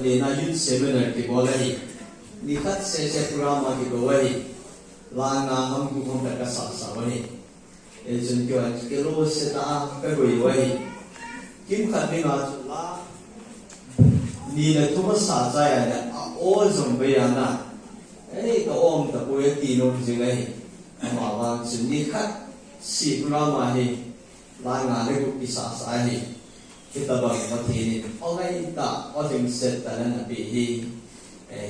thì na youth seminar ki bola hi ni khat se programa ki go hi la nga ham ku hom ka sa sa wa hi e jun kyo ke ro se ta ka go wa hi kim khat ni na la ni na thuma sa cha ya na o jong be ya na e ka om ta ko ye ti no jing ai ma wa jun ni khat si programa hi la nga le ku ki sa sa hi kita bang mati ni orang kita orang set tanah nabi hi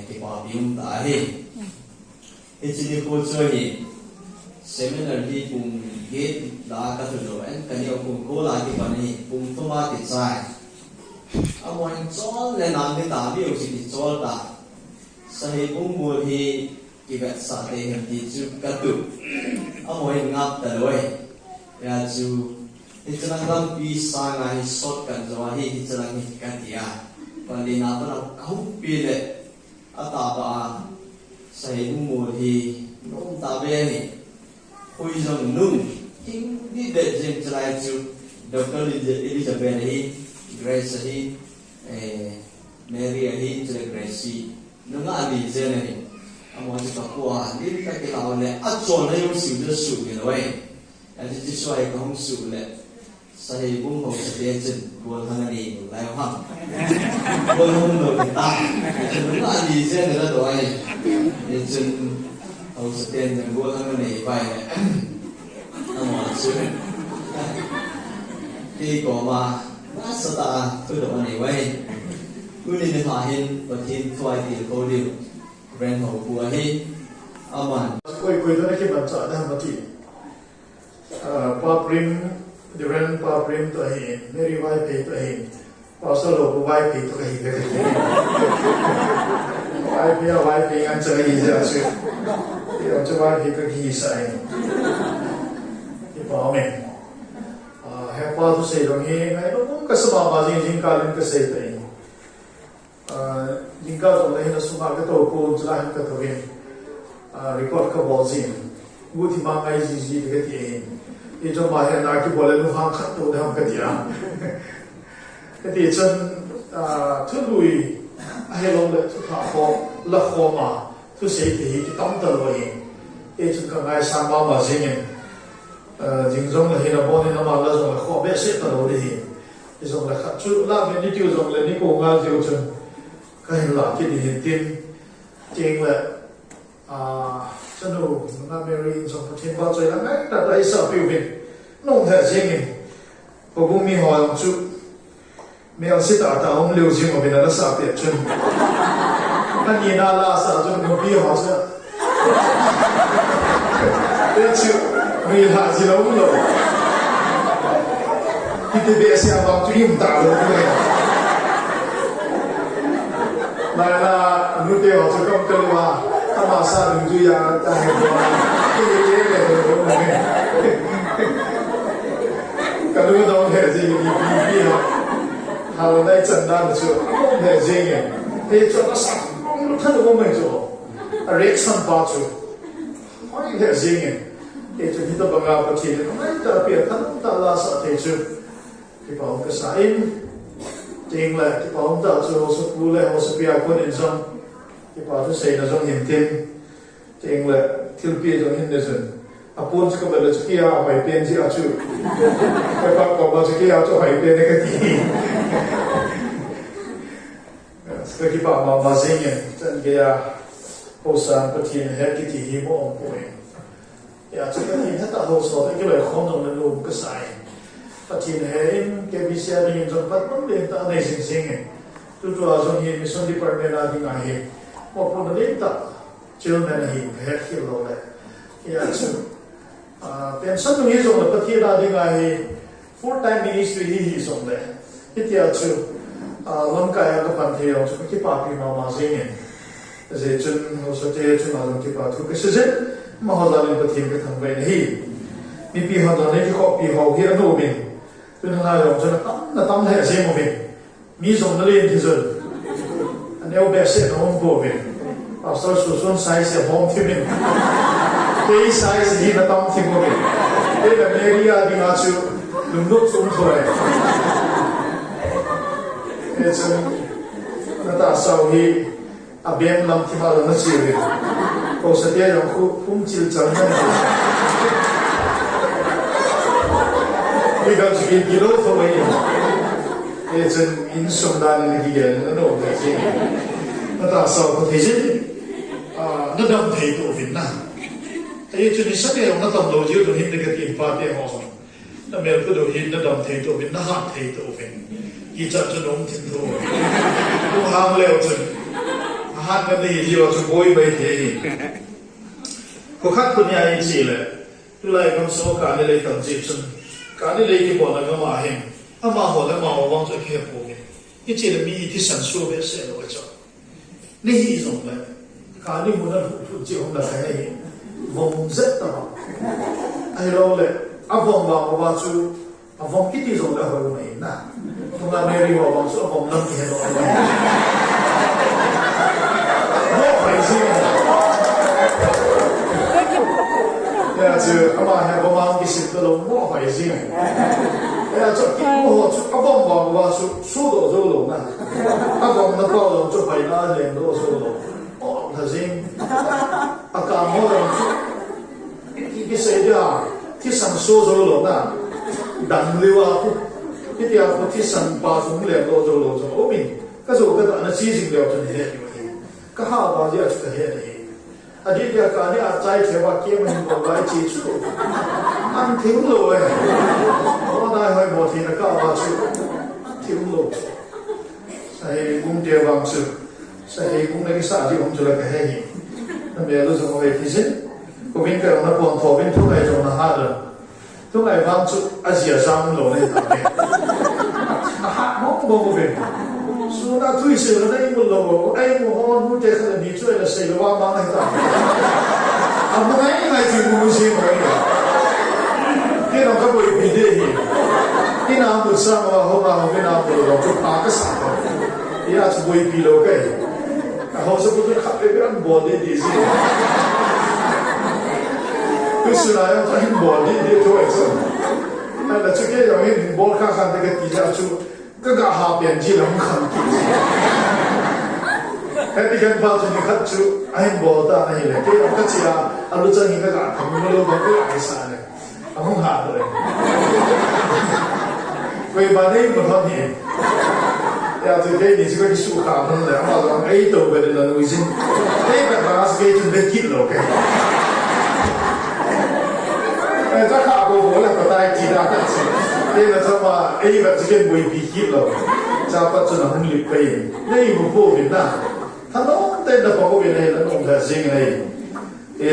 kita biung dah hi ini ko cuci seminar hi pun gate dah kata tu kan kani aku ko lagi pani pun tu mati cai amoy col le nam ni ta bi usi col ta sahi pun mul hi kita sate henti cu katu amoy ngap ta loi ya cu Itulah dalam bisa ngai shot kan jawahi itulah ni katia. Pandi napa nak kau pilih atau apa? Saya umur hi nom tabe ni. Hui jong nung ini dejeng celai ju Dr. Elizabeth hi Grace hi Mary hi celai Grace. Nunga ni je ni. Amo kita kuah ni kita kita awalnya acol ni yung sudah sudah ni loe. Jadi sesuai kau sudah. Saya pun mau sedia buat hal ini, lain hal. Buat hal kita, itu nak di sini ada doa ini. Itu mau sedia buat hal ini baik. Nama sudah. Di koma, masa tak tu doa ini baik. Kuni ni tahin, bertin tuai di kodiu, brand hau buah ini aman. Koi tu nak baca dah mati. Paprim Duran paprim tu ahi, Mary wife tu ahi, pasal lo wife tu ahi ke? Wife yang cakap hijau tu, dia tu wife tu kisah. Ini pahamen. Hepa tu saya dongi, saya pun kesebab bagi jingkalin keseh tu ini. Jingkal tu leh na semua kita pun jelah kita tu ini. Record ke bozin, gua timbang ai jiji dekat ini. Itu macam nak kita boleh nuhang kat tu dah kerja. Jadi jen terlui helong le tu kau lekoma tu seperti kita tampil lagi. Itu kan ai sama macam ni. Jingzong le hina boleh nama le jong le kau biasa tahu deh. Jong le kat tu lah ni tu jong le ni kau ngal tu jen. Kain lah kita hitin jeng le chân đồ là Mary trong thiên bao trời là ngay đặt lại sợ biểu hiện nông thể riêng mình cô cũng mi hỏi ông chú mèo sẽ tạo tạo ông liều riêng ở bên đó sợ biệt chân anh nhìn là sợ chân cũng bi hỏi sợ để chịu người hạ gì đâu cũng rồi khi bé xem vào chú im tạo được cái này lại là nuôi tiêu họ sẽ không cần mà masa nunggu ya tahan kalau dong hệ gì thì hào đây chân đan chưa không hệ gì nhỉ thì cho nó sạch không thân được mình rồi reaction bao nhiêu không hệ gì nhỉ thì cho kita bangga pasti không ta biar thân ta là sợ thế chứ thì bảo cái sai chính là cái bảo ta cho số phụ lệ hoặc số bia quân in trong cái bảo thứ xây là trong hiểm thiên chính là thiếu bia trong hiểm thiên apun sẽ có vấn đề kia phải biến gì à chứ cái bác có bao nhiêu kia cho phải biến cái gì cái bảo mà sinh nhỉ chân kia hồ san bất thiên hết cái gì hiểm ông của mình ya chứ cái gì hết tạo hồ sơ cái lời không dùng lên luôn cái sai bất thiên hết cái bị xe đi trong bắt mất lên ta này sinh nhỉ tôi cho trong hiểm mission department là đi ngay một phần đến ta chưa nên là hiểm hết khi lâu đấy ya chứ pension tu ni zong le pathi da dinga hi full time ministry hi zong le hitia chu lam ka ya ka pan the yo chu ki pa pi ma ma zeng ne ze chun ho so te chu ma lam ki pa thu ke se ma ha da le pathi ke thang bai hi mi pi ha da ne ki ko pi ho hi no min tu na yo chu na tam he se mo min mi zong le thi zon an eu be se no bo min pastor su son sai se hom thi min cái size gì nó tông thì có vậy, đây là Maria đi ngã chú lùng đốt xuống thôi, cái chân ta sau hi abem lam thima lo na chi ve ko sa dia yong khum chil chang na ni ga chi ki lo tho mai e chen in som da ni ki gen na no ga chi na ta sau ko the jin na dam thei to vin na e chu ni sa ke yong na tam lo ji to hin de ka ti pa te ho na me ko do hin na dam thei to vin na ha thei to vin ki cha chu nong thin tho ku hang leo chen hát cái gì gì vào trong bối bày thế gì có khác con nhà anh chị là tôi lại con số cả này lấy tận dịp chân cả này lấy cái bọn nó mà hình mà họ lại mà họ văng cho kia bố mình cái chị là mi thì sản xuất về sẽ rồi cho này gì rồi đấy cả này muốn nó phụ chịu không là cái này vòng rất to ai lo lại vòng vào vào chú vòng cái gì rồi là hồi này nè không là này đi vào vòng số vòng năm thì rồi呀，就阿妈还不忙，其实都拢冇回事。哎呀，做我阿帮忙话数多做龙啊，阿帮那包龙做回那年多做龙，哦，头先阿干我龙，一谁的啊？ที่สั่งโซ่โซโลน่ะดังเลยว่าที่เดียวที่สั่งปลาสงเหลี่ยมโลโซโลโซโอ้มินก็สูก็ตอนนั้นชี้สิ่งเดียวจนเห็นอยู่ที่ก็ห้าวบาเจียจุดเห็นเลยอันนี้เดียวกันนี่อาใจเทวะเกี่ยมันบอกไว้จีจุดอันทิ้งเลยเพราะได้ให้หมดทีนะก็ว่าจุดทิ้งเลยใส่กุ้งเดียวบางจุดใส่กุ้งในกิสาที่ผมจะเลิกให้เห็นนั่นเดี๋ยวเราจะเอาไปที่สิ้นก็วิ่งกันมาปนทั่ววิ่งทุกไงจงนะฮะเด้อทุกไงบางจุดอาเซียซ้ำลงในต่างประเทศฮะมองมองก็เป็นสุนัขทุยเสือได้บุญโลไอ้หมูฮอนมูเจขนาดนี้ช่วยละเสียว่ามังให้ต่างเอามาไงถึงมูซีมาเนี่ยที่เราก็ไปพิธีที่น้ำบุษรามาห้องน้ำไม่น้ำบุษเราจุดปากก็สั่งที่อาจจะไปพิโลกันเขาสมมติขับไปเป็นบอดี้ดีสิคือสุนัขเขาเห็นบอดี้ดีช่วยส่วนนั่นแหละชุดที่เราเห็นบอลข้างๆแต่ก็ตีจะชุดก็กะหาเปลี่ยนที่เราขันกินแค่ที่กันพาจนขัดชุดไอ้บอลตาไอ้เลยที่เราก็เชียร์อารมณ์จะหินก็กะทำมันเราบอกก็ไอ้สารเลยเอาห้องหาเลยไปบ้านนี้มันทำเองอยากจะได้ดีสิ่งที่สุขภาพนั่นแหละมาลองไอ้ตัวไปเลยนะนุ้ยซิไอ้แบบร้านสเกจเป็นคิดหรอกจะขาโบโหแล้วก็ได้จีดากันสินี่เราจะมาไอ้แบบจะเป็นบุยปีคิดเราจะปัจจุบันหลีกไปนี่มันพูดเป็นน่ะถ้าน้องเต้นแล้วผมก็เป็นอะไรแล้วน้องจะสิ่งอะไร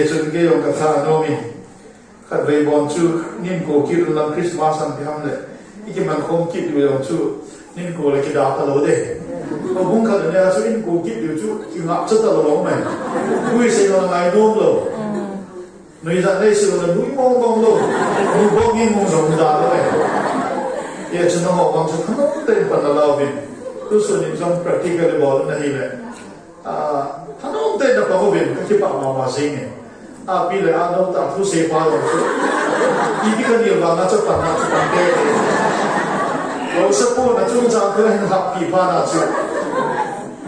จนเกี่ยวกับท่าน้องมีขัดเรย์บอลชูนิ่มโกคิดเรื่องคริสต์มาสอันที่ทำเลยอีกมันคงคิดอยู่อย่างชูนิ่มโกเลยคิดดาตลอดเลยพอบุ้งขัดเนี่ยชูนิ่มโกคิดอยู่ชูจึงอับจะตลอดไหมคุยเสียงอะไรน้องเราหน่วยงานได้สื่อเลยนุ่ยมองมองโลกนุ่ยมองยิ่งมองสมดาเลยฉันต้องบอกว่าฉันต้องเต้นปันเราบินทุกส่วนยิ่งต้อง practical เลยบอกนั่นเองแหละถ้าน้องเต้นแต่เราบินก็ที่ปากมาสิ่งเนี่ยปีเลยน้องตัดทุกเสียฟ้าลงอีกคนเดียวเราน่าจะปันน่าจะปันเต้เราสักคนน่าจะจางเพื่อให้ทับปีฟ้าน่าจะ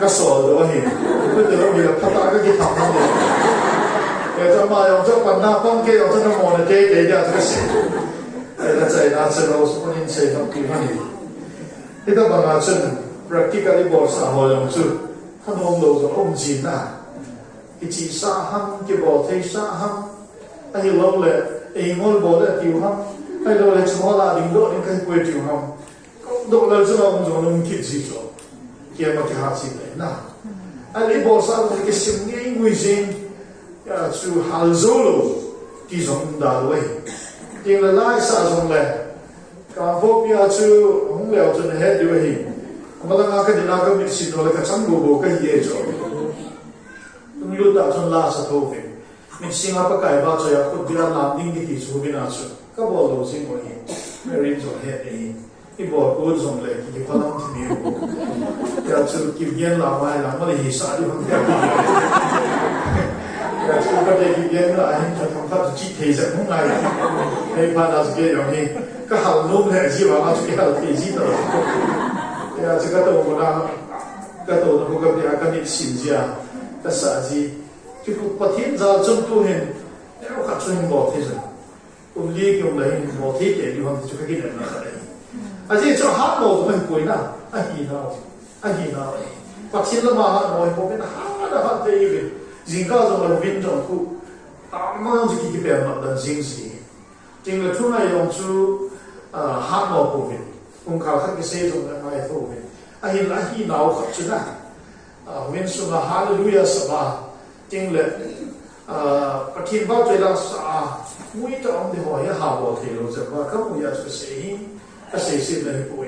ก็สอนเลยเห็นเพื่อเดี๋ยวเรามีพัฒนาก็ที่ทำนั่นเองจะมา用这管那放给用这个模的给掉这个谁？那在那这老师不能谁放地方里？你到把那真 practically บอกสาว用จุท่านองค์เราจะองค์จีนนะอีจีสาหังจะบอกเทสาหังไอ้เราเลยไอ้งอลบอกได้ติวหังไอ้เราเลยชั่วโมงละดิ้งโดนี่ก็ไปติวหังก็โดนเราจะเราองค์จะนุ่งคิดสิจ้ะเกี่ยมาที่หาสิเลยนะไอ้เราบอกสาวเราจะสิ่งนี้งุยซิงzu hal solo ที่สมดาด้วยจริงแล้วไล่สะสมเลยการพบยาชูหงเหลวจนเฮ็ดด้วยมาตั้งอาคดีนักมิตรสิโนเลยก็ช่างบูก็เย่จอต้องยุติจนลาสะทุกข์มิตรสิงห์ปะไก่บ้าจอยคนเดียวน้ำดิ้งที่ชูบินาชูก็บอกเราสิ่งนี้ไม่ริมจนเฮ็ดที่บอกกูสมเลยที่พลังที่มีอยู่ยาชูกินเย็นหลังไว้หลังมาเลยหิสาที่มันเดียวแต่ช่วงก็ได้กินเย็นแล้วอันนี้จะทำท่าจะจีเทจากข้างในในพานาสเกย์อย่างนี้ก็หันนุ่มเลยที่ว่ามาช่วยเราตีจีตลอดแต่จะก็ต้องมา cái tổ nó có cái việc cái niệm xin gì à cái啥gì cái cuộc phát hiện ra trong tu hành nó khác chung bỏ thế rồi cũng lý kiểu này bỏ thế để đi hoàn cho cái này là cái này à chứ cho hát màu của mình cuối nào anh gì nào phát hiện là mà hát màu của mình hát thế gì riêng cả trong là viên trong khu tạm mang chỉ cái bề mặt đơn riêng gì chính là chúng này用chú hát màu của mình cũng khảo sát cái xây trong là ngay thôi mình là hi nào khắp chứ nào mình xuống là hallelujah saba chính là phát hiện bao trời là sa mũi trong thì hỏi hào bảo thì rồi và các mũi là cái xây là cái bụi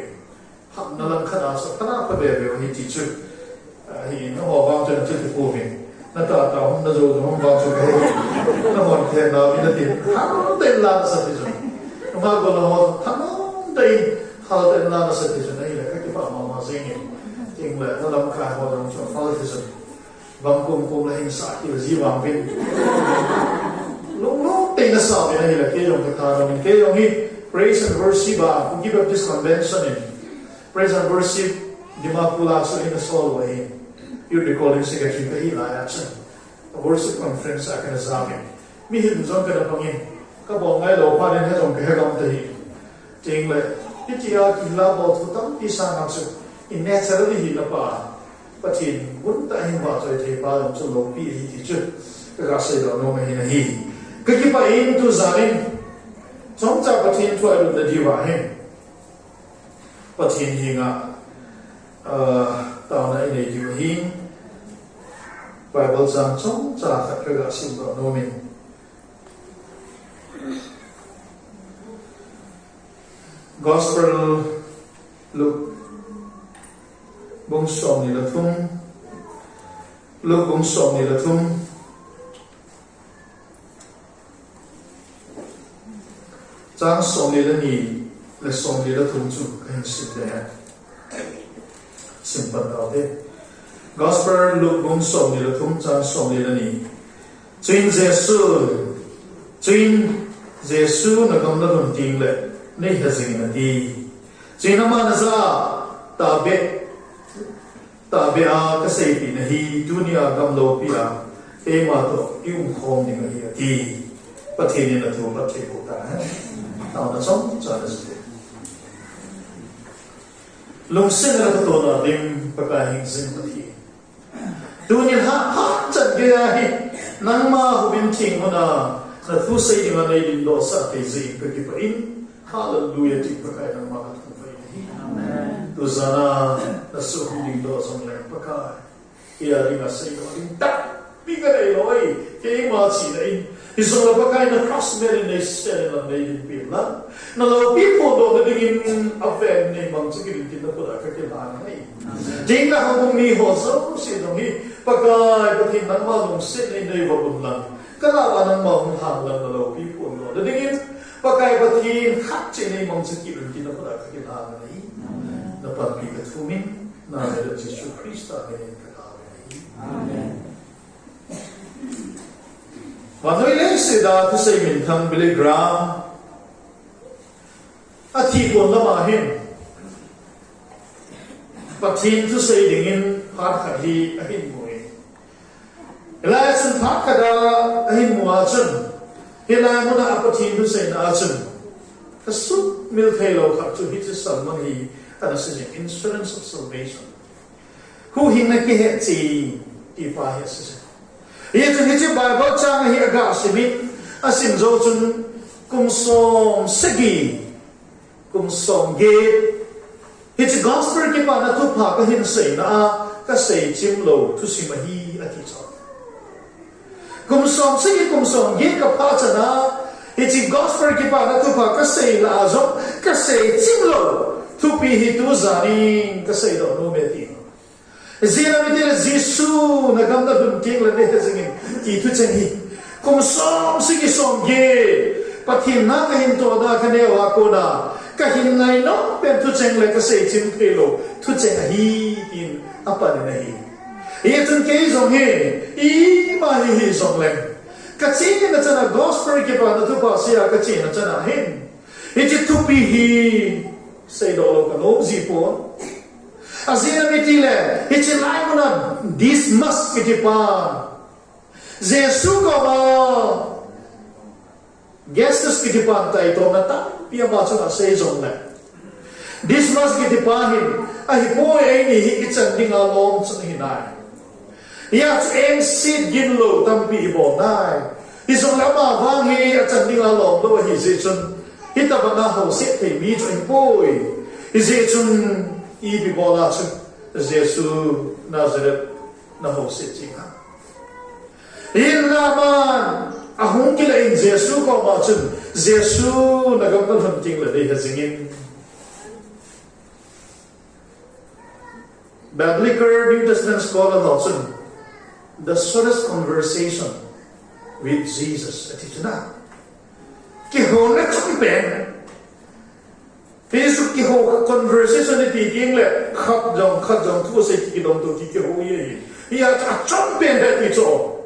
hạt nó làm khá là sao khá là bề bề thì chỉ chút thì nó họ bao trời là chút của mình nó tạo nó rồi nó bao trời cái nó hoàn thiện nó bị nó tiền thắng tên là sao thì rồi nó mà còn là họ thắng tên hal tên là sao thì rồi này là các cái phạm mà riêng chính là nó làm khai họ trong cho phá thì rồi vòng cùng là hình xã kiểu gì vòng bên lúc tên là sao này là cái dòng cái thà mình cái dòng đi praise and worship cũng give up this convention in praise and worship di Makula so in the soul way you recalling secretary cái hi lại action worship conference akan examine mi hin zong cái đó bằng các bộ ngay đầu qua đến hết dòng cái dòng thì chính là cái chia kỳ la bộ thủ tâm đi sang học sự in naturally hi là ba bắthin vốn tại hình vào rồi thì ba dòng số lộc bi thì chứ cái gã xây đó nó mới hình hi cái ba in tu zanin trong cha bắt hin thôi được là đi vào hình bắt hin hi ngã tao này để điều hin Bible rằng trong cha các cái gã xây đó nó mình Gospel look bông sòng ni là thung lúc bông sòng ni là thung trang sòng ni là ni là sòng ni là thung chung cái hình sinh đấy simple đó thế Gospel lúc bông sòng ni là thung trang sòng ni là ni chuyên Giêsu nó cầm nó đồng tiền lệ này là gì mà đi chuyên nó mà ra ta be cái xây bị này dunia gam lâu bia em mà to yêu không những cái gì bắt thế nên là thuộc bắt thế của ta tao nó sống cho nó gì lùng sinh là cái tổ là đêm bắt cái hình sinh bắt thế dunia ha chân cái gì nang ma hubin thing hona na thu xây những cái này đi lo sa thế gì cái cái in hallelujah thì bắt cái nang ma cái phải tu zana na su đi lo xong lại bắt cái kia đi mà xây nó đi tắt đi cái này rồi cái mà chỉ này thì xong là bắt cái nó cross made in this là này đi biển lắm nó lâu biết phụ đồ nó đi in event này bằng cái gì thì nó có cái làng này chính là khôngมีหัวซ้อสิ่งนี้ปากายปฏินังมาลงเส้นในวัดบุญลังก็ลาวันนั้นมองทางลังเราพี่พูดว่าแต่ดิ้งปากายปฏิขัดเจในมองสกิลที่นักปราชญ์ทางนี้นับเป็นปีกทุมินนาเดจิสุคริสต์ในกระทำนี้วันนี้เลสดาทุเซมินทังเบลกรามอาทิตย์วันละมาเห็นปัจจินทุเซดิ่งพัดขัดที่อหินมวยเวลาฉันพัดขัดอหินมัวฉันเวลามันอาปัจจินทุเซน่าฉันก็สุดมิลเทโลขัดจุดที่จะสั่งมันฮีอันนั้นคือ insurance of salvation คู่หินในกิเหตุที่ฟ้าเหตุสิเรื่องที่จะบายบอกจ้างให้อากาศสิมิอาสินโจจุนกุมส่งสกีกุมส่งเกตเรื่อง gospel ที่ปานาทุพาก็เห็นเสียนะก็เสียจิมโลทุสิมาฮีอธิษฐานกุมส่งสกีกุมส่งเกตกับพระเจ้านะเรื่อง gospel ที่ปานาทุพาก็เสียละจงก็เสียจิมโลทุปีฮิตุจานีก็เสียดอกโนเมติZina mitira Jesu na gamda bunting la nete zingin itu cengi kum som sigi som ge pathin na ka hin to da ka ne wa ko na ka hin nai no pen tu ceng le ka sei chim thelo tu ceng hi in apa ne hi ye tun ke zong he I ma hi zong le ka cing na chana gospel ke pa na tu pa sia ka cing na chana hin it tu pi hi sei do lo ka no ji po Azina mitile, it's a life on this must be tipan. Jesu ko ma gestus ki tipan ta ito na ta pia ma chunga sei zong le. This must be tipahin. Ahi po ay ni hikichan ding along sa hinay. Ya eng sit ginlo tampi ibo nai. Isong lama vangi at sanding along do hi zechun. Hita ba na ho sit te mi chun boy. Zechun ibi bola chun Jesu Nazareth na ho sit jinga. In naman ahung kila in Jesu ko ma chun Jesu nagamdal hunting la de hazingin. Biblical New Testament scholar Dawson, the shortest conversation with Jesus at itna. Kiho na chumpen. Pesu kiho conversation iti kingle khat jong tu se kidom to kiho ye. Ya chumpen at ito.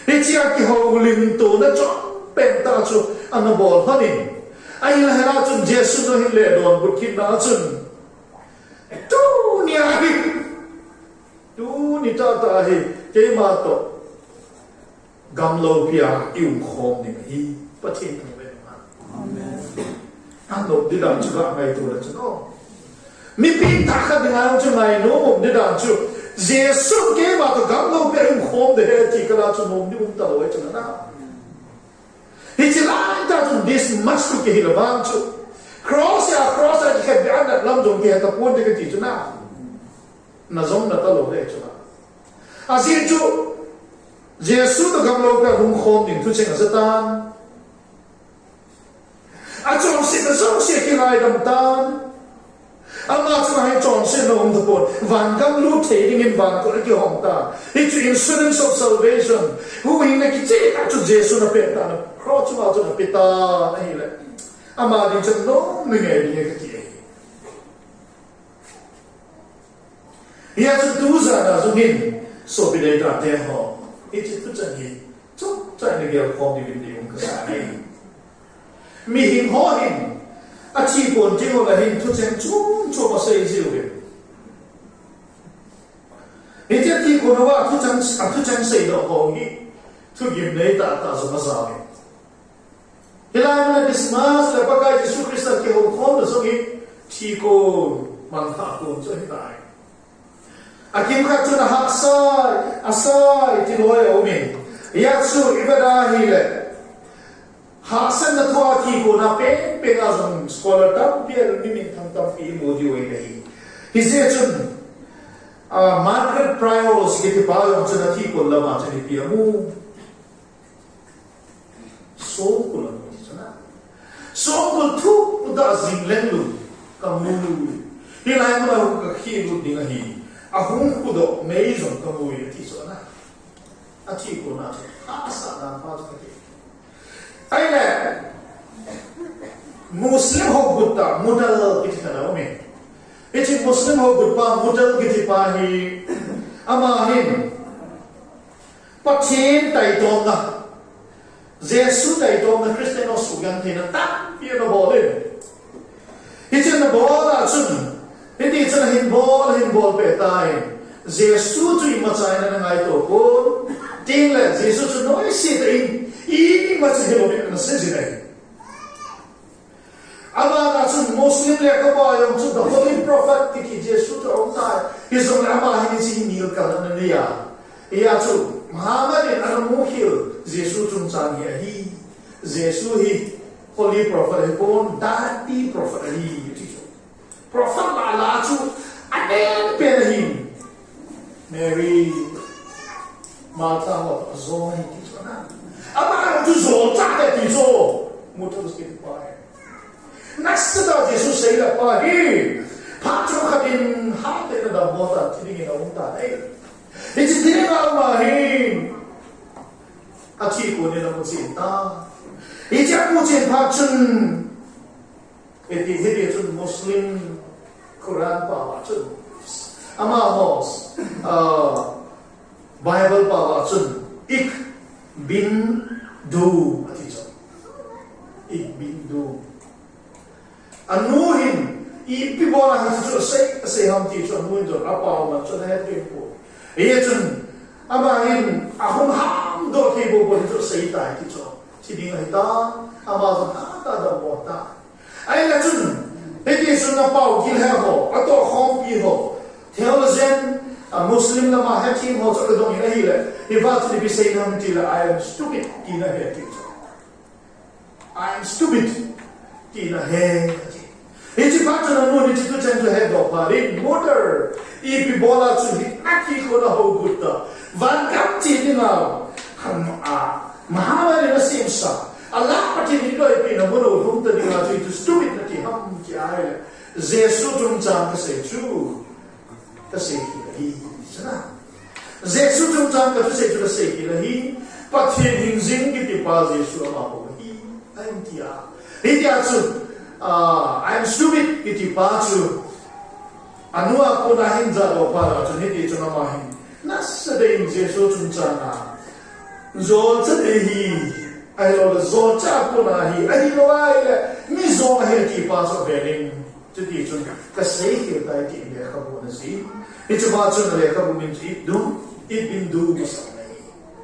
Itia kiho lim to na chumpen ta chu anabol hanin. Ay lahara chun Jesus no hile don bukin na chun. Tu ni ahi, tu ni tata ahi, ke mato gamlo pia iu khom ni hi patin thang ve ma. Amen. Ando di dang chu ga ngai tu la chu no. Mi pin ta kha di ngai chu ngai no mom di dang chu. Jesu ke mato gamlo pia iu khom de he ti kala chu mom di ta lo chu na. Hi chi lai ta chu this much ku ke hi la bang chu. Cross ya ke bian na lam jong ke ta pon de ke ti chu na. Na zong na ta lo le chu na. Asin chu Jesu to gamlo ka rung khom ding tu cheng satan. A chong sin na zong se ki lai dam tan. Ama chu hai chong sin no om ta pon van gam lu the ding in van ko ki hom ta. It's insurance of salvation. Hu in na ki che ta chu Jesu na pe ta na cross ma chu na pe ta na hi le. Ama din chen no mi nge ni ke ti. Ya chu tu za na zo hin so bi dai ta te ho. It is tu chen hi. Chu chai ni ge khom ni bi yung ka sa ni. Mi hin ho hin. A chi pon ji ho la hin tu chen chu ma sei ji we. It is ti ko no wa tu chen sei do ho hi. Tu gim nei ta so ma sa ni. Hilai mana Christmas lepakai Yesus Kristus ke hukum dosogi tiko mantap pun jadi tai. Akim kat cuna asai tiloy omin. Yesus ibadah hile. Hasan na tua tiko na pengazon scholar tam biar mimin tam pi modi oi nahi. Hisecun Margaret Priors ke tipayong cuna tiko lama jadi piamu. So kulang. Sokul tu udah zinglen lu kamu hilai mana aku kehidup dengan hi aku kudo meizon kamu ya ti sona ati ko na asa dan pas kaki aile muslim ho gutta modal kiti kana ome eti muslim ho gutta modal kiti pahi amahin pathin tai tom na Jesu tai tom na Kristeno sugan thina ta pia no bolin hi chen na bola chun hi ti chen hin bol pe tai Jesu tu ma chai na ngai to ko ting la Jesu tu noi si ta in ma chi lo na se ji nai ama na chun muslim le ka ba yong chu the holy prophet ki Jesu tu ong tai hi zong la ma hi chi ni ka na ne ya chu Muhammad an muhil Jesu chung chan hi Jesu hi holy prophet hi bon dati prophet hi ti prophet la chu anen pen hi Mary Martha wa zo hi ti chana ama tu zo cha de ti zo mu tu ske ti pa nasda Jesu sei la pa hi pa chu khatin ha te na bo ta ti ni na um ta ai It's a mahin. Ati ko ni na musinta. Ija ko chen phachun. Eti hedi chun Muslim Quran pa chun. Ama hos Bible pa chun. Ik bin du ati chun. Ik bin du. Anuhin people are to say how teach on window about to the head people. Agent Amahin Ahum Ham do people to say that teach on. Sitting like that, about the water. I let it is on about Gilhamo, I thought home people. Tell them a Muslim Lama had him also don't hear it. If I be saying until I am stupid in a head teacher. I am stupid in a head. It's a pattern of money to tend to head of a motor. If you ball out to hit, I keep on a whole good. Van Captain now. Mahamad in the same song. A lot of people in a motor whom the Dinati to stupid that Hum Jai. Zesutum Jam say true. The sake he is not. Zesutum Jam to say to the sake he, but he zing the Pazzi Suama. I am Tia. I am stupid. Iti Pachu. Anua Kunahin Zado Para to hit it on a mahin. Nasaday Zesutum Jana. Zoltahi. I know the Zolta Kunahi. I know I Mizon Heti Pass of Bedding to teach on the sake of that in the Kabunasi. It's about the Kabumins it do, it been do something.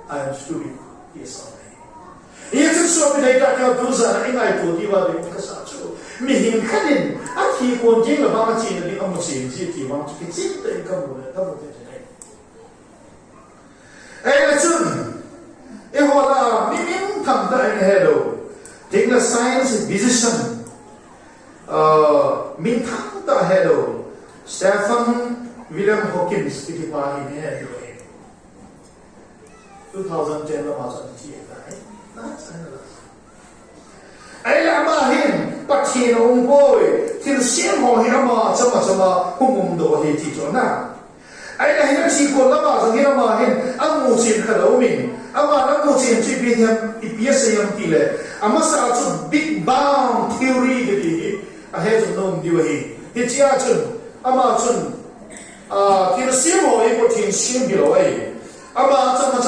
I am stupid. Yes, yes, it's so many that you do that. I told you about the Casacho. Me him cutting. I keep on getting about it in the Amusin city. Want to get it and come with it. And soon. If what meaning come down hello, take the science decision. Mean come the hello, Stephen William Hawkins, in head 2010 was that's another. I am him, but he no boy, till same or him, some whom do he teach or now. I have seen Colabas and Hiramahin, Amusin Halloween. Amamusin to be him, Ipiasayam Tile. I must also big bound theory that he has known you. It's Yachun, Amatun, Kirasimo, Epotin, Shimbio, Amatama,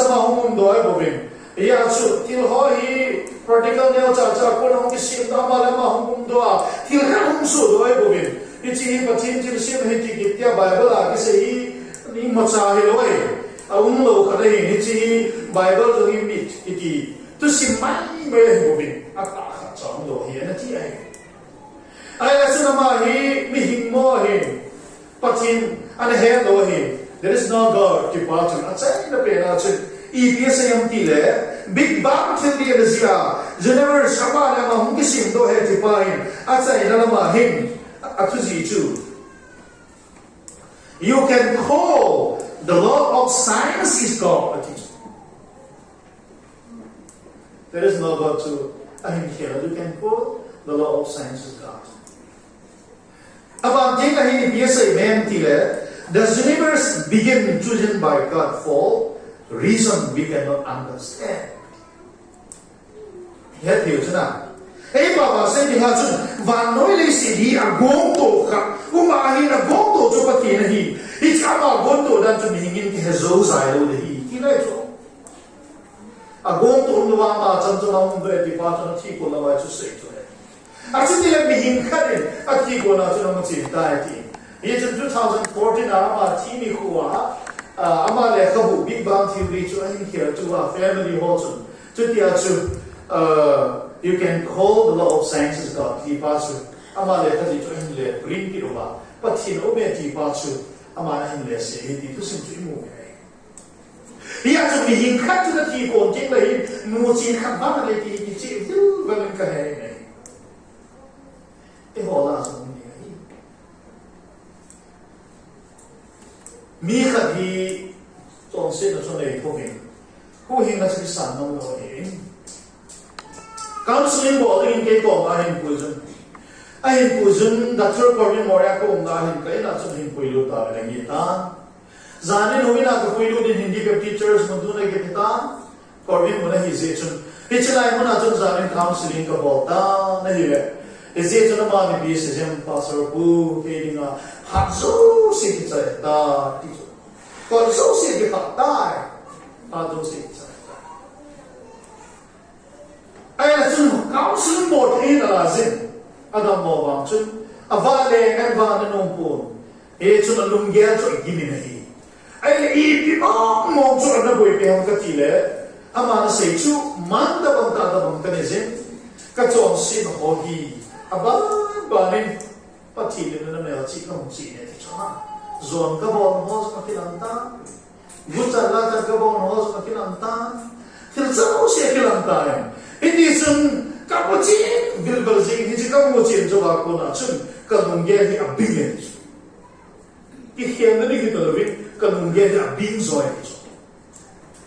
Doebovin. Yachu, till Hoi, particle nail Chacha, Sim, Amalama, Doa, till Hamsu, Doebovin. It's him, but him till Sim, he get Bible, I say. Macha Hiloy, a Umlo Karain, it's Bible to him meet it to see my moving at Acham here at the end. I listen about him, meeting more him, but him and a hand over him. There is no God to part him. I say in the pain, EPSAM Tile, Big Bang till the Asia, General Shabana Hunkisim, do head to buy him. I say, Nalama him, Atuzi too. You can call the law of science is God. There is no God to here. You can call the law of science is God. About does the universe begin chosen by God for reason we cannot understand? Yet you know. Hey, Baba said, Van Noile City, a gonto, Umahin, a gonto to Patina. It's about gonto that to me in his own side of the heat. A gonto no Wama, Tanzanum, the partner of people, to say to him. I said, let me him cutting a Tikona to Namuti deity. It's in 2014, Tini Hua, Amalekabu, Big Bang Theory to him here to our family Holton, to the you can call the law of science as God. He passed Amalekati to him, bring it over. But he no better he passed Amalekati, he to simply move. He had to be him cut to the people, take him, Mutin Kabanati, he said, you will in Kahane. The whole last one. Mika he don't say the Sunday cooking. Who he must be son of him. Counseling board in Cape I am prison. I am prison, Dr. Corbin Moriaco, I am playing lots of him Puiluta and Gitan. Zanin Wina, the Puilu in Hindi teachers, Munduna Gitan, Corbin Munahization. It's like Munajan Zanin counseling about Nahile. Is it on a money piece, is him passer who feeding a Hatso City, the teacher. For so city, die. Hatso City. I assume counseling board in the Lazim, Adam Movanchun, avale kan va na nong po e chu na lung gel chu gimi na hi ai le i pi mo chu na boi pe ham ka ti le ama na sei chu man da bang ta da bang ka ne je ka chon sin ho hi aba ba nin pa ti le na me chi ka mo chi ne ti cha zon ka bon ho ka ti lam ta guta la ka bon ho ka ti lam ta til cha o se ki lam ta ini sun kapuci bil berzing ini jika kapuci coba aku nak cun kalungnya di abing itu, ikhyan tadi kita lebih kalungnya di abing soal itu,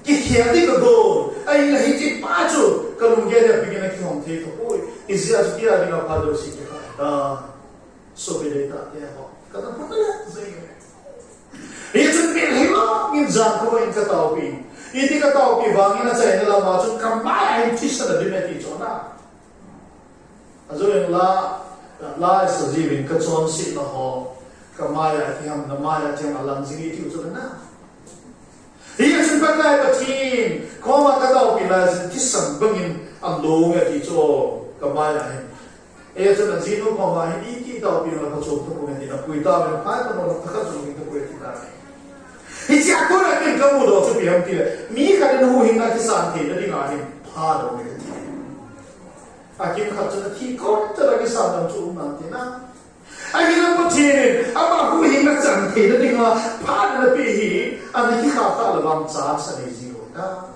ikhyan tadi kedua, ayi lah hiji pacu kalungnya di abing nak kita hongte itu, oi, isi aja dia di ngapa dosi kita, so beda tak ya, kata apa lah, saya, ini cun pilih lah, ini jangan kau yang kata opini. Ini kata opi bangin aja ini lah macam kampai yang tisna di meti cona. Ajo yang la sejibin kecon sih lah kamaya tiang namaya tiang alam sini itu cona na. Ia sempat naik betin, kau mak kata opi lah tisna bangin amlong ya itu kamaya ini. Ia cona zino kamaya ini kita opi lah kecon tu punya tidak kuita berapa tu orang tak kecon itu kuita kita. Isi aku nak kamu doa tu biar mesti. Mi kan nak huing nak kisan ti, nanti ngahin padu ni. Akim kacau ti kau terlagi kisan dalam tu nanti na. Akhirnya betul, apa huing nak kisan ti, nanti ngah padu lebih hi, anak kita tak lebam cah seni zero na.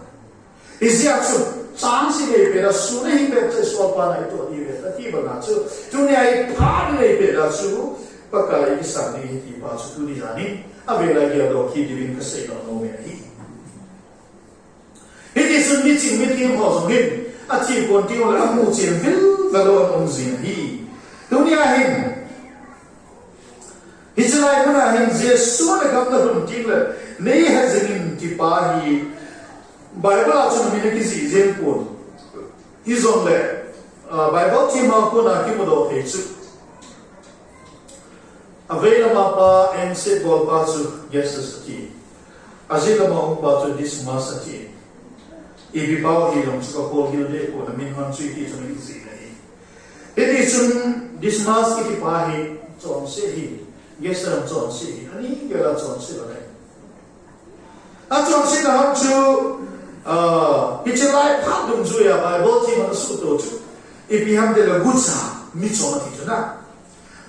Isi aku cah sini beda sudah hi beda sesuatu itu di beda ti benar tu. Dunia ini padu lebih beda tu, pakai kisan ni ti baca tu di jani. Abe lagi ada ki divin kesai no me hi. Ini sunni cing meeting ho songin, aci pon ti ola mu cing vil valo on zin hi. Dunia hin. Hijrai mana hin Yesus na kam na rum ting le, nei hazin ti pa hi. Bible achun mi ne kisi zen pon. Izon le, Bible ti ma ko na ki mo do pe chu. Avela mapa MC bol pasu yesus ti. Azila ma pasu dis masati. Ibi pau hilong suka pol hilde ko na min han sui ti sumi si nei. Edi sun dis mas ki pahi chon se hi. Yesus chon se hi. Ani gela chon se ba nei. A chon se na han chu hichelai padum ju ya Bible ti ma su to chu. Ibi ham de la gutsa mi chon ti na.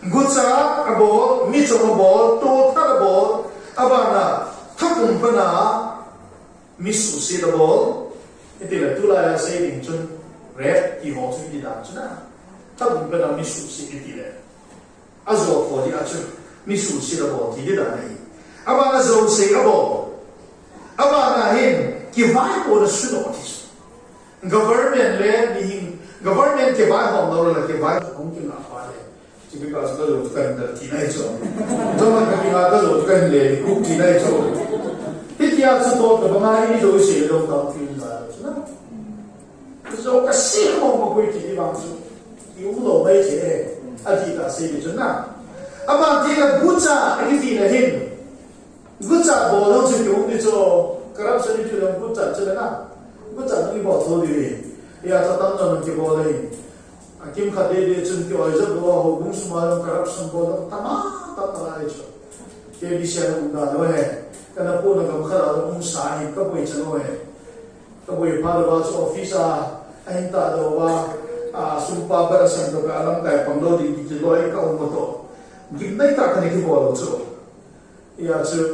Gutsa abo michong abo to abo abana thapum bana misu si abo itila tulaya saying chun red ki ho chu di dan chuna thapum bana misu si itila azo ko di achu misu si abo ti di dan nei abana zo se abo abana hin ki vai ko na suno ti government le ni government ke vai ho no la ke vai hong ki na pa le because ka lo ka ndar ti nai cho to ma ka ka lo ka le ku ti nai cho ti ya su to ka ma ni do shi lo ka ti na na so ka si mo mo ku ti ba su yu lo mai che a ti ka se bi cho na ama ti ka gucha a ti na hin gucha bo lo chi ku ni cho corruption ni lo gucha che na gucha ni bo to di ya ta tam no ki bo le Akim khade chun ki oiza do ho bung sumalam corruption bo tama tama ai cho ke bisha unda do he kana po na kam khala do bung sa hi ka boi chano he ka boi pa do cho office ain ta do wa sumpa barasan do ka alam kai panglo di ki loi ka um to gi nai ta khane ki bo lo cho ya chu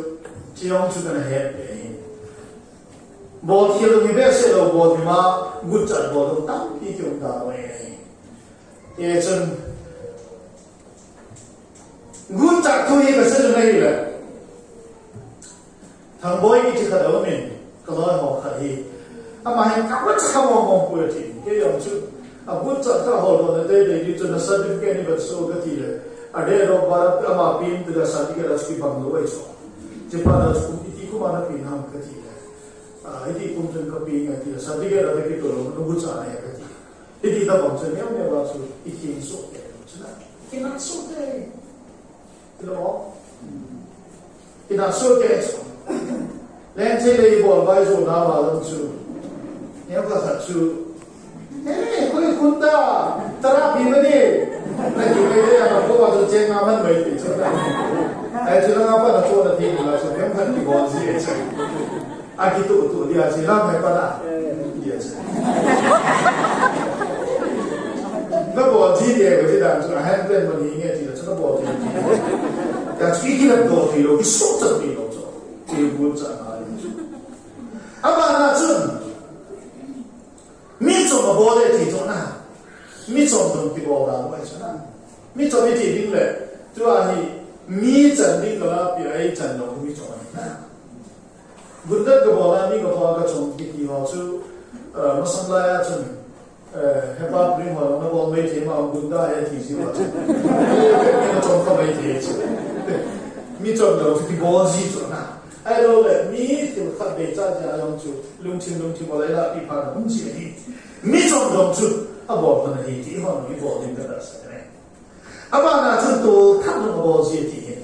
chiong chu kana he bo thi lo mi be se lo bo di ma gut chat bo do tam ki kyong da do he ye chun gun chak thu hi ka se nei le thang boy ki ka da min ka lo ho kha hi ama hin ka wa cha mo mo pu ti ke yong chu a gun chak ka ho lo de de di chun certificate ni ba so ga ti le a de ro barat ama pin tu da certificate as ki bang lo ai so je pa da ku ti ku ma na pin ham ka ti le a hi kum chun ka pi nga ti certificate da ki to lo no gu cha na ya ka ti Jadi kita bangsa ni apa yang baca ikhlas so, cina kita so deh, kita so deh, lain cile ibu albai so nama dalam so, ni apa satu, kau kunta terapi mana? 那你们这样的，不管是健康很美的，真的。哎，就让他把它做的挺好，是两盘的光子也是。啊，去赌的啊，是让没办法，也是。那我记得我记得就是还在我里面记得这个我记得，但最近的多的有数着的有做，这不怎么有。啊，那这，你怎么播的这种呢？你怎么给我拿过去呢？你怎么决定了？对吧？你整定个别人整容你做呢？本来个播呢，你个播个从地方就我上来啊，从还把平衡那个媒体嘛，本来也提醒我，那个从媒体去，你整容是播gì做呢？哎，对了，你就发给大家用就弄清我来了，地方的东西你整容就啊，我可能是地方你播的个是的。啊，把那这多看中个播些体，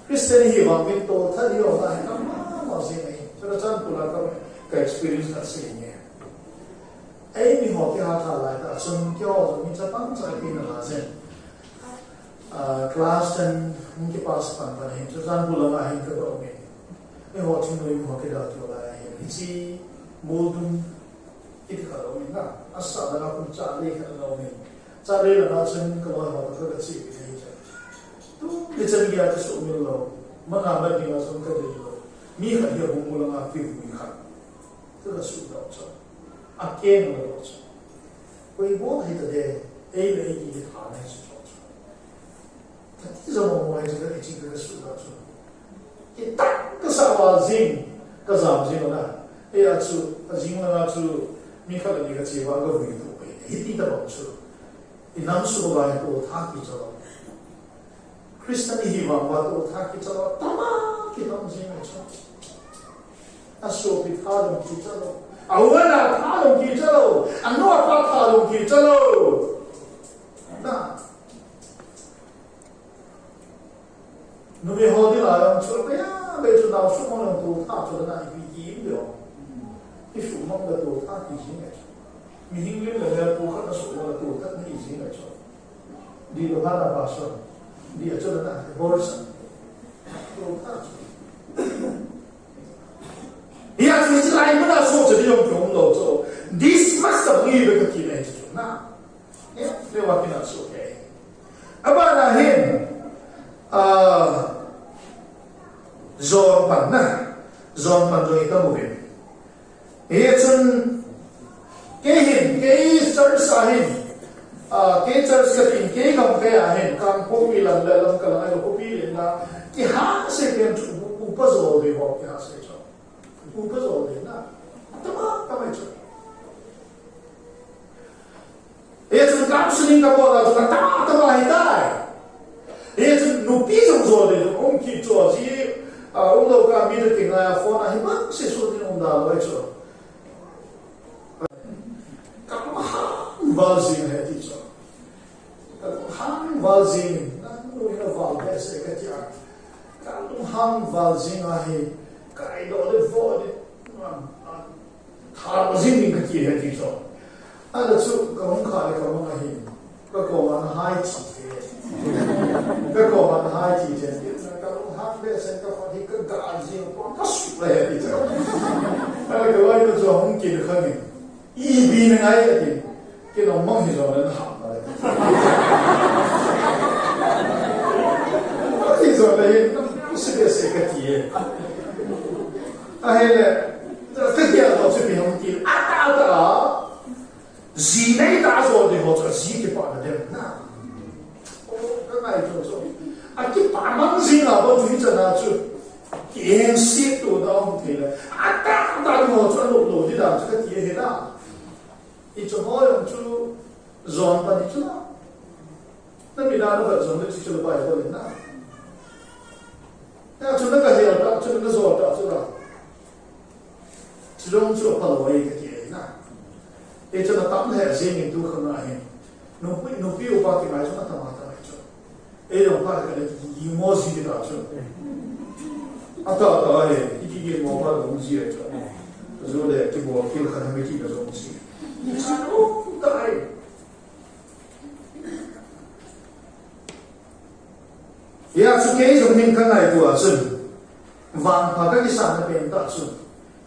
你生意方面多，他有那干嘛嘛些呢？这个占卜了个 experience 的事情。哎，你好，给他来的，宗教你在帮助别人那些，class ten mungkin pas panpan ini, jangan pulang ahin ke bawah ni. Ini hot cuma ini hot kita tu lah, ini si modun itu kalau ni na, asal dah aku cari kalau ni, cari lah macam kalau hot tu kecil ini je. Tu dia dia tu semua lo, mana ada dia macam kerja lo, ni kan dia bumbulang api bukan, tu dah sudah macam. Akhirnya lo macam, kau ibu itu deh, ini kita ni macam. 这种我们这个已经这个数了出，一大个啥话人，个啥子了？哎呀，出人了出，你看到那个计划个维度一定的帮助，你能说来多他去做，Kristen 希望话多他去做，他妈去当人来做，他说比他能去做喽，啊我呢他能去做喽，啊我把他能去做喽，那。 侬咪好啲啦，用出咩啊？咪做到书梦用多，他做的那一笔银了，你书梦的多，他已经来做，你英语的多，他的书梦的多，他已经来做，你的话那把说，你也做的那个波什，多他做，你要是你来不那说这里用用到做，你什么生意那个体来做那，哎，你话给他说给，啊不那嘿。 zon pan do ita mubin. Echun kehin ke church ahin ke church katin ke gam ke ahin kam kopi lam kalang ai kopi na ki ha se ken upa zo de ho ki ha se cho upa zo de na tama tama cho. Echun kam sling ka bo da ta tama hi dai. 也是努比上做的，我们去做些我们老家米的定啊，放那些嘛，谁说的我们拿来做？干嘛valzing还得做？valzing，那我那val的是个家，干嘛valzing啊？嘿，该到的放的他不是那个地还得做，那个做刚开的刚嘛嘿，个讲完海起的。 cái cổ mặt hai chỉ trên biết là các ông hát về xem các con thì cứ gà gì mà con cắt sụp lại thì sao? Cái gọi là cho không kịp được không nhỉ? Y vì này thì cái nó mong thì rồi nó hỏng rồi. Thì rồi này nó sẽ cái gì? Hay là cái gì đó sẽ bị không kịp. Ta gì này ta rồi thì họ sẽ gì cái bọn này na. 啊，这把门心啊，我最近啊就电视都当睇了，啊大大的我穿路的啦，这个电视啦，你怎么样就软把你知道？那你那个软的就了摆过来那，那就那个黑的，就那个软的，是吧？其中就把我一个电视那，也就那当台些人都可能很，侬比我把给买什么他妈的。 哎，我怕可能以模式的打算，到哎，一个模块的东西来做，所以呢，这个就可能没几个东西。你看哦，对， hình các ngày của chân vàng và các cái sản phẩm đã chân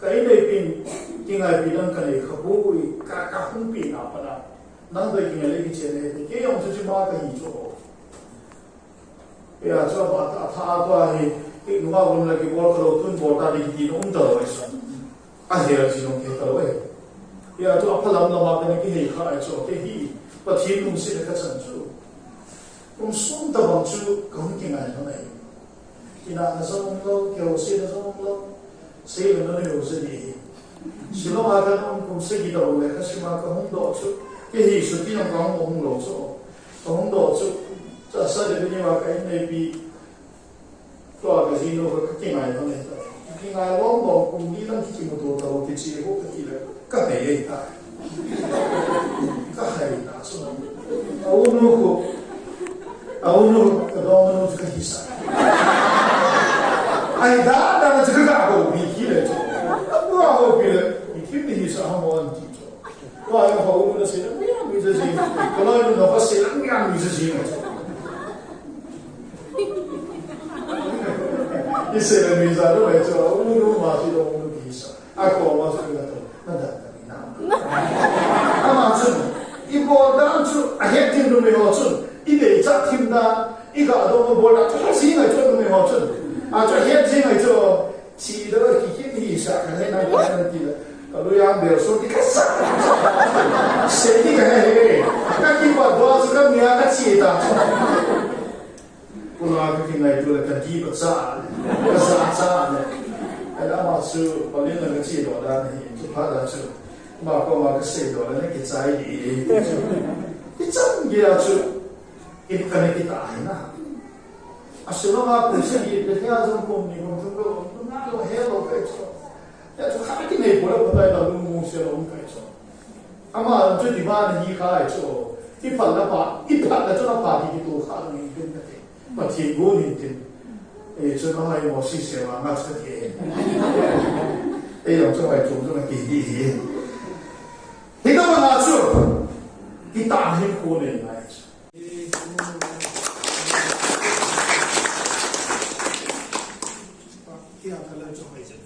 cái này pin cái ngày pin đang cái này khắp bụi cả không pin nào cả năng đây cái này cái chuyện này cái ông chỉ mà cái gì chỗ bây giờ cho bà thà qua thì cái người còn là cái bò cầu tuân bò ta đi nó không tới rồi anh hiểu gì không cái tới rồi bây giờ cho phải làm nó mà cái gì khai cho cái gì và thiên cũng sẽ cái chân chú cũng xuống tập bằng chú không cái ngày nó này khi nào nó xong lâu kiểu sẽ nó xong lâu sẽ là nó nhiều sẽ gì sẽ lo mà cái ông cũng sẽ gì đâuเลยcái mà cái không độ chú cái gì sựที่น้องๆkhông độ chú không độ chúจะใช้ได้ยังไงcái này bịตัวcái gì nó cái ngày nó này cái ngày long long cũng đi đangที่มันตัวเราที่ชีวิตก็ที่เลยก็เหนื่อยตายก็เหนื่อยนะส่วนเอาหนูก็ลองหนูจะที่ใส่ไอ้ด้านั่นจะก็เอาไปที่เลยจ้ะก็เอาไปเลยที่ไม่ที่ใส่ห้องวันที่จ้ะก็เอาห้องมันเสร็จไม่ยังมีจะสิก็เลยหนูก็เสร็จแล้วไม่ยังมีจะสิเลยจ้ะ一些人没啥都没做，我们嘛是用我们比赛，啊，搞嘛是那个，那那，啊嘛是，一波当初啊，黑天都没好准，一个扎天的，一个都没波了，这些个做都没好准，啊，这黑天个做，起的几天一下，看那个那的，路上没有说你个啥，谁你个嘿，那你把多少个名个起的？Kalau aku tinggal itu lekat di besar, besar, ada masuk paling nak kecil dolar ni, cepat aja. Maka maka kecil dolar ni kita ini, kita dia aja, ini kan kita ayah. Asal aku sendiri dia aja pun ni, pun tu hello kacau. Ya tu kami ni boleh betul dalam musim orang kacau. Ama tu di mana ni kacau, ipat apa tu apa di tu kalau ni pun tak. mà thiên cố niệm tin, cho nó hay một xí xíu mà ngắt cái gì, đây là cho phải chúng cho nó kỳ đi gì, thì nó mà ngắt chưa, cái tàn hình cố niệm này, cái anh ta lên cho mày chịu.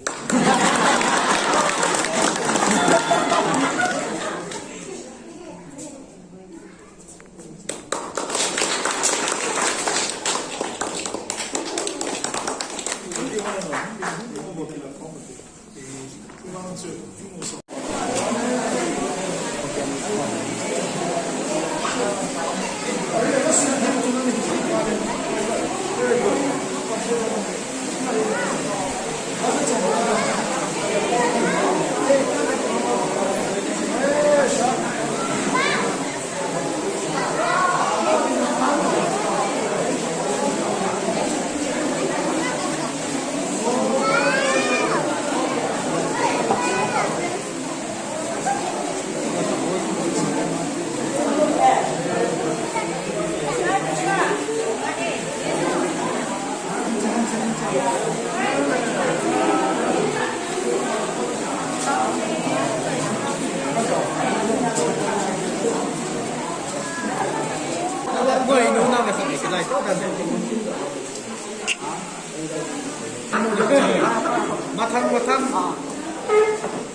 Matang.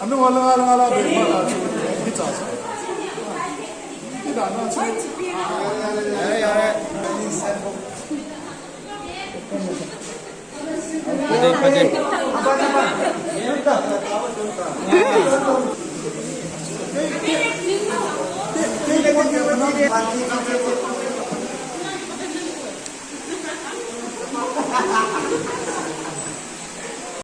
Anu ngala be mala kita. Kita na. Ya. Pajak.